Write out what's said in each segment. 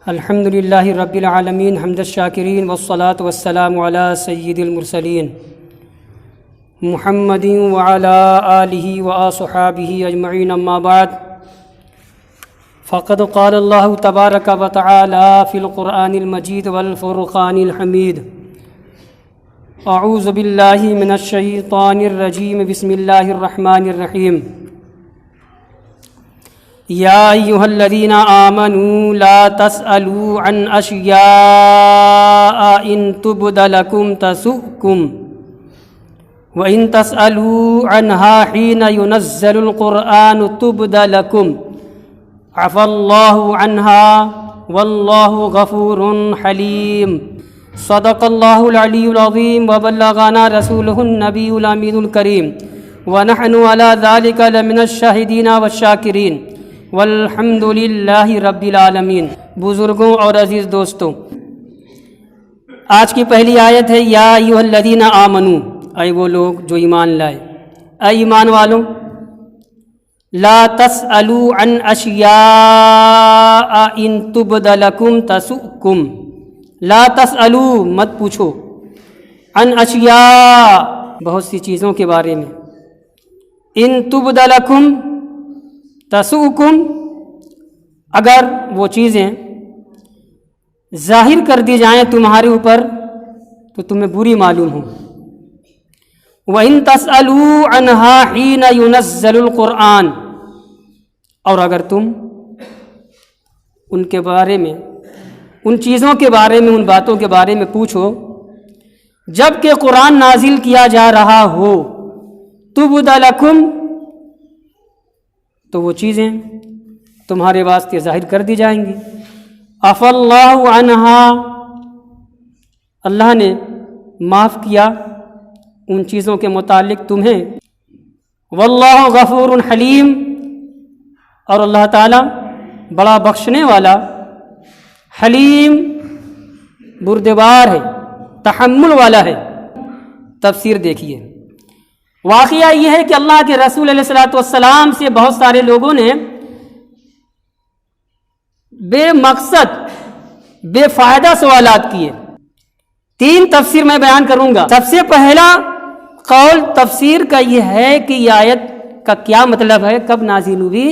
الحمد للہ رب العالمین حمد الشاکرین والصلاة والسلام علی سید المرسلین محمد وعلی آلہ واصحابہ اجمعین اما بعد فقد قال اللہ تبارک وتعالی فی القرآن المجید والفرقان الحمید اعوذ باللہ من الشیطان الرجیم بسم اللہ الرحمن الرحیم یا ایہا الذین آمنوا لا تسألوا عن اشیاء ان تبد لکم تسؤکم وان تسألوا عنها حین ينزل القرآن تبد لکم عفا اللہ عنها واللہ غفور حلیم صدق اللہ العلی العظیم وبلغنا رسولہ النبی الامین الکریم ونحن على ذلك لمن الشاہدین والشاکرین والحمد للہ رب العالمین۔ بزرگوں اور عزیز دوستوں، آج کی پہلی آیت ہے یا ایھا الذین آمنوا، اے وہ لوگ جو ایمان لائے، اے ایمان والوں، لا تسألوا عن اشیاء ان تبد لکم تسؤکم، لا تسألوا مت پوچھو، عن اشیاء بہت سی چیزوں کے بارے میں، ان تبد لکم تسؤکم اگر وہ چیزیں ظاہر کر دی جائیں تمہارے اوپر تو تمہیں بری معلوم ہوں، وَإِن تَسْأَلُوا عَنْهَا حِينَ يُنَزَّلُ الْقُرْآنِ اور اگر تم ان کے بارے میں، ان چیزوں کے بارے میں، ان باتوں کے بارے میں پوچھو جب کہ قرآن نازل کیا جا رہا ہو، تُبْدَ لَكُمْ تو وہ چیزیں تمہارے واسطے ظاہر کر دی جائیں گی۔ عفا اللہ عنہا اللہ نے معاف کیا ان چیزوں کے متعلق تمہیں، واللہ غفور حلیم اور اللہ تعالیٰ بڑا بخشنے والا، حلیم بردبار ہے، تحمل والا ہے۔ تفسیر دیکھیے، واقعہ یہ ہے کہ اللہ کے رسول علیہ الصلوۃ والسلام سے بہت سارے لوگوں نے بے مقصد بے فائدہ سوالات کیے۔ تین تفسیر میں بیان کروں گا۔ سب سے پہلا قول تفسیر کا یہ ہے کہ یہ آیت کا کیا مطلب ہے، کب نازل ہوئی۔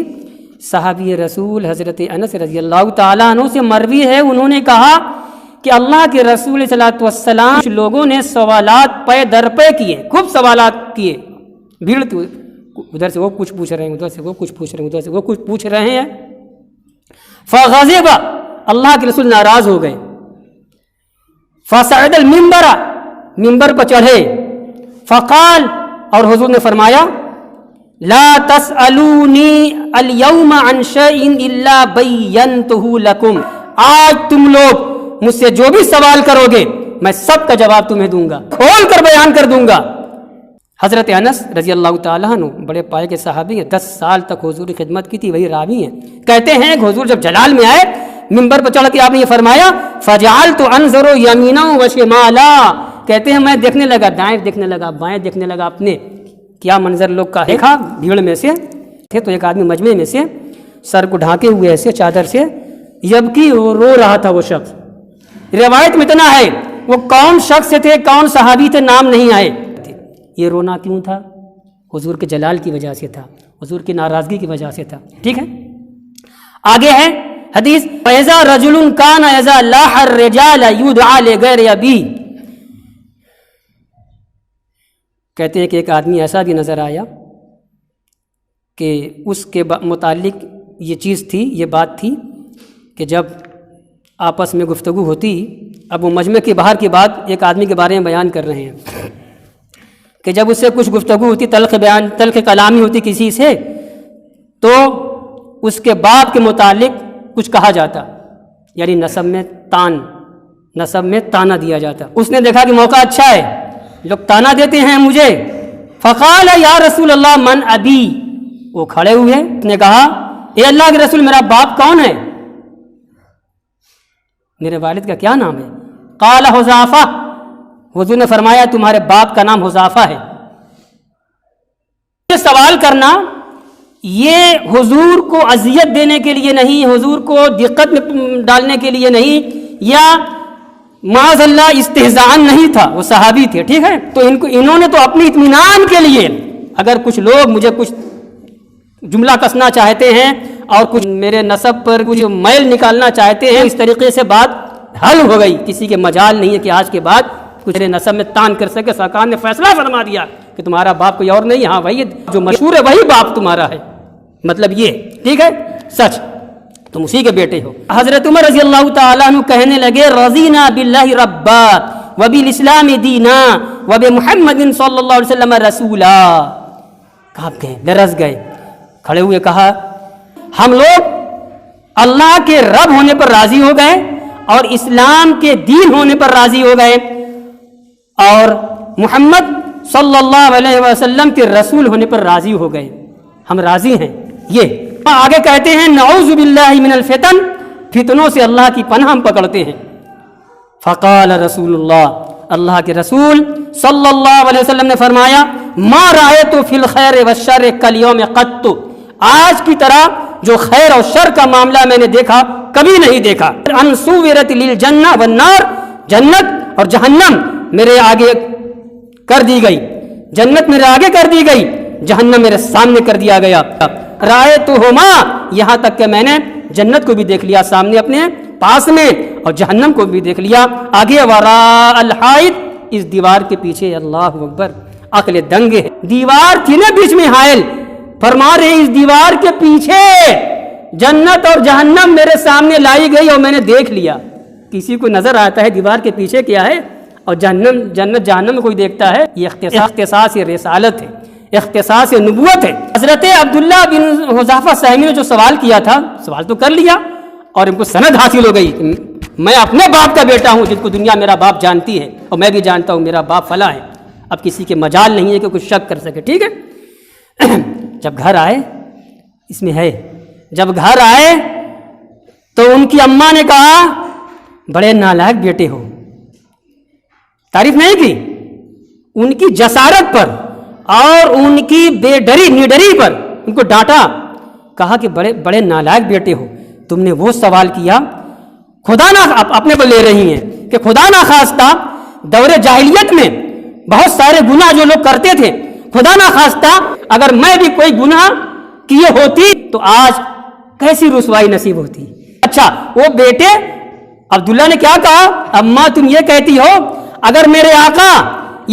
صحابی رسول حضرت انس رضی اللہ تعالیٰ عنہ سے مروی ہے، انہوں نے کہا کہ اللہ کے رسول صلی اللہ علیہ وسلم لوگوں نے سوالات پے در پے کیے، خوب سوالات کیے، بھیڑ تھی، ادھر سے وہ کچھ پوچھ رہے ہیں، ادھر سے وہ کچھ پوچھ رہے ہیں، ادھر سے وہ کچھ پوچھ رہے ہیں۔ فغضب اللہ کے رسول ناراض ہو گئے، فصعد المنبر ممبر پر چڑھے، فقال اور حضور نے فرمایا لا تسألونی اليوم عن شيء الا بینتہ لکم، آج تم لوگ مجھ سے جو بھی سوال کرو گے میں سب کا جواب تمہیں دوں گا، کھول کر بیان کر دوں گا۔ حضرت انس رضی اللہ تعالیٰ عنہ بڑے پائے کے صحابی ہیں، 10 سال تک حضور کی خدمت کی تھی، وہی راوی ہیں۔ کہتے ہیں کہ حضور جب جلال میں آئے، ممبر پر چڑھ کے آپ نے یہ فرمایا فجعلت انظر یمینا وشمالا، کہتے ہیں میں دیکھنے لگا، دائیں دیکھنے لگا، بائیں دیکھنے لگا، اپنے کیا منظر لوگ کا دیکھا۔ بھیڑ میں سے تھے تو ایک آدمی مجمع میں سے سر کو ڈھانکے ہوئے ایسے چادر سے یبکی، رو رہا تھا وہ شخص۔ روایت میں اتنا ہے وہ کون شخص تھے، کون صحابی تھے، نام نہیں آئے۔ یہ رونا کیوں تھا؟ حضور کے جلال کی وجہ سے تھا، حضور کی ناراضگی کی وجہ سے تھا۔ ٹھیک ہے، آگے ہے حدیث فَإِذَا رَجُلٌ كَانَ إِذَا لَاحَ الرِّجَالَ يُدْعَىٰ لِغَيْرِ أَبِيهِ، کہتے ہیں کہ ایک آدمی ایسا بھی نظر آیا کہ اس کے متعلق یہ چیز تھی، یہ بات تھی کہ جب آپس میں گفتگو ہوتی، اب وہ مجمع کے باہر کی بات ایک آدمی کے بارے میں بیان کر رہے ہیں کہ جب اس سے کچھ گفتگو ہوتی، تلخ کلامی ہوتی کسی سے، تو اس کے باپ کے متعلق کچھ کہا جاتا، یعنی نسب میں تانا دیا جاتا۔ اس نے دیکھا کہ موقع اچھا ہے، لوگ تانا دیتے ہیں مجھے، فقال یا رسول اللہ من ابی، وہ کھڑے ہوئے، اس نے کہا اے اللہ کے رسول میرا باپ کون ہے، میرے والد کا کیا نام ہے؟ قال حذافہ، حضور نے فرمایا تمہارے باپ کا نام حذافہ ہے۔ یہ سوال کرنا یہ حضور کو اذیت دینے کے لیے نہیں، حضور کو دقت میں ڈالنے کے لیے نہیں، یا معاذ اللہ استہزاءً نہیں تھا، وہ صحابی تھے، ٹھیک ہے؟ تو انہوں نے تو اپنی اطمینان کے لیے، اگر کچھ لوگ مجھے کچھ جملہ کسنا چاہتے ہیں اور کچھ میرے نسب پر کچھ میل نکالنا چاہتے ہیں، اس طریقے سے بات حل ہو گئی، کسی کے مجال نہیں ہے کہ آج کے بعد کچھ میرے نسب میں تان کر سکے۔ سرکار نے فیصلہ فرما دیا کہ تمہارا باپ کوئی اور نہیں، ہاں وہی جو مشہور ہے وہی باپ تمہارا ہے، مطلب یہ، ٹھیک ہے، سچ، تم اسی کے بیٹے ہو۔ حضرت عمر رضی اللہ تعالیٰ عنہ کہنے لگے رضینا باللہ ربا وبالاسلام دینا وبمحمد صلی اللہ علیہ وسلم رسولا۔ کانپ گئے، لرز گئے، کھڑے ہوئے کہا ہم لوگ اللہ کے رب ہونے پر راضی ہو گئے اور اسلام کے دین ہونے پر راضی ہو گئے اور محمد صلی اللہ علیہ وسلم کے رسول ہونے پر راضی ہو گئے، ہم راضی ہیں۔ یہ آگے کہتے ہیں نعوذ باللہ من الفتن، فتنوں سے اللہ کی پناہ ہم پکڑتے ہیں۔ فقال رسول اللہ، اللہ کے رسول صلی اللہ علیہ وسلم نے فرمایا ما رأیت فی الخیر والشر کالیوم قط، آج کی طرح جو خیر اور شر کا معاملہ میں نے دیکھا کبھی نہیں دیکھا۔ ان صورت للجنہ والنار، جنت اور جہنم میرے آگے کر دی گئی، جنت میرے آگے کر دی گئی، جہنم میرے سامنے کر دیا گیا۔ رأیتہما، یہاں تک کہ میں نے جنت کو بھی دیکھ لیا سامنے اپنے پاس میں اور جہنم کو بھی دیکھ لیا آگے۔ وراء الحائط، اس دیوار کے پیچھے، اللہ اکبر، عقل دنگ ہے، دیوار تھی نا بیچ میں حائل، فرما رہے اس دیوار کے پیچھے جنت اور جہنم میرے سامنے لائی گئی اور میں نے دیکھ لیا۔ کسی کو نظر آتا ہے دیوار کے پیچھے کیا ہے اور جنت جہنم میں کوئی دیکھتا ہے؟ یہ اختصاص رسالت ہے، اختصاص نبوت ہے۔ حضرت عبداللہ بن حذافہ سہمی نے جو سوال کیا تھا، سوال تو کر لیا اور ان کو سند حاصل ہو گئی کہ میں اپنے باپ کا بیٹا ہوں، جس کو دنیا میرا باپ جانتی ہے اور میں بھی جانتا ہوں میرا باپ فلاں ہے۔ اب کسی کے مجال نہیں ہے کہ کچھ شک کر سکے، ٹھیک ہے؟ جب گھر آئے، اس میں ہے، جب گھر آئے تو ان کی اماں نے کہا بڑے نالائق بیٹے ہو، تعریف نہیں کی، ان کی جسارت پر اور ان کی بے ڈری نڈری پر ان کو ڈانٹا، کہا کہ بڑے نالائق بیٹے ہو، تم نے وہ سوال کیا خدا نہ اپنے پر لے رہی ہیں کہ خدا نہ خواستہ دور جاہلیت میں بہت سارے گناہ جو لوگ کرتے تھے، خدا نہ خواستہ اگر میں بھی کوئی گناہ کیے ہوتی تو آج کیسی رسوائی نصیب ہوتی۔ اچھا، وہ بیٹے عبداللہ نے کیا کہا، اماں تم یہ کہتی ہو اگر میرے آقا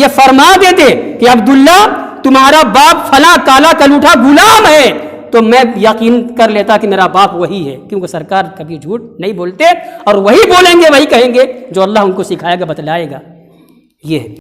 یہ فرما دیتے کہ عبداللہ تمہارا باپ فلاں کالا کلوٹھا غلام ہے تو میں یقین کر لیتا کہ میرا باپ وہی ہے، کیونکہ سرکار کبھی جھوٹ نہیں بولتے اور وہی بولیں گے، وہی کہیں گے جو اللہ ان کو سکھائے گا، بتلائے گا۔ یہ ہے۔